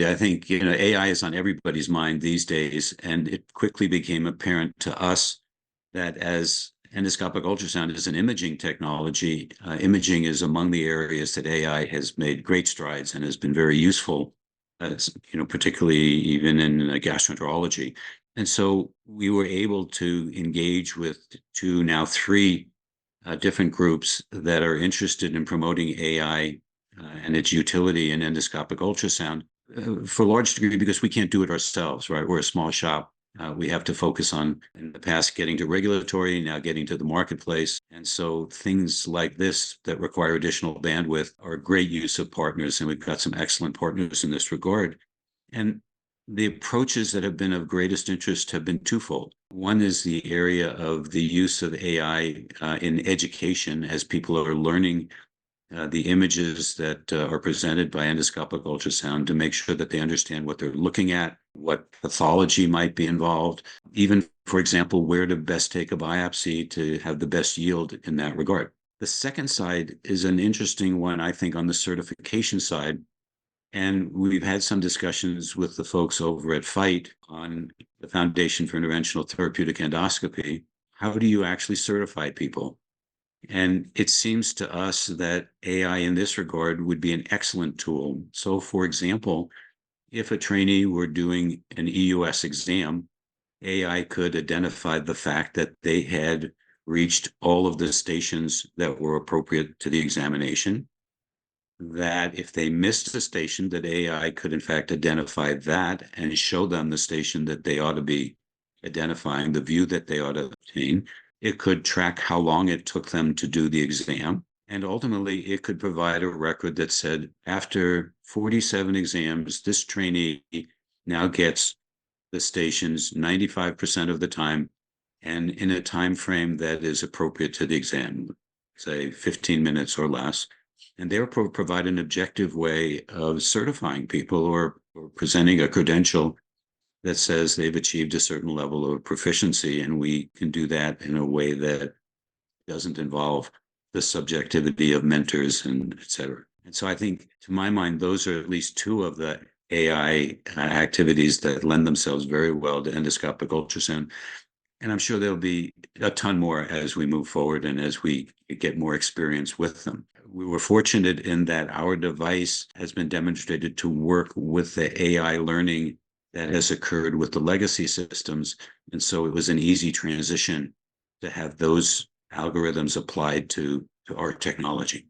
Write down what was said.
I think, AI is on everybody's mind these days, and it quickly became apparent to us that as endoscopic ultrasound is an imaging technology, imaging is among the areas that AI has made great strides and has been very useful, particularly even in gastroenterology. And so we were able to engage with two, now three different groups that are interested in promoting AI and its utility in endoscopic ultrasound for a large degree because we can't do it ourselves, right? We're a small shop. We have to focus on, in the past, getting to regulatory, now getting to the marketplace. And so things like this that require additional bandwidth are a great use of partners, and we've got some excellent partners in this regard. And the approaches that have been of greatest interest have been twofold. One is the area of the use of AI in education as people are learning the images that are presented by endoscopic ultrasound to make sure that they understand what they're looking at, what pathology might be involved, even, for example, where to best take a biopsy to have the best yield in that regard. The second side is an interesting one, I think, on the certification side. And we've had some discussions with the folks over at FIGHT on the Foundation for Interventional Therapeutic Endoscopy. How do you actually certify people? And it seems to us that AI in this regard would be an excellent tool. So, for example, if a trainee were doing an EUS exam, AI could identify the fact that they had reached all of the stations that were appropriate to the examination, that if they missed a station, that AI could in fact identify that and show them the station that they ought to be identifying, the view that they ought to obtain. It could track how long it took them to do the exam. And ultimately, it could provide a record that said, after 47 exams, this trainee now gets the stations 95% of the time and in a time frame that is appropriate to the exam, say 15 minutes or less. And therefore provide an objective way of certifying people or presenting a credential that says they've achieved a certain level of proficiency, and we can do that in a way that doesn't involve the subjectivity of mentors and et cetera. And so I think, to my mind, those are at least two of the AI activities that lend themselves very well to endoscopic ultrasound. And I'm sure there'll be a ton more as we move forward and as we get more experience with them. We were fortunate in that our device has been demonstrated to work with the AI learning that has occurred with the legacy systems. And so it was an easy transition to have those algorithms applied to our technology.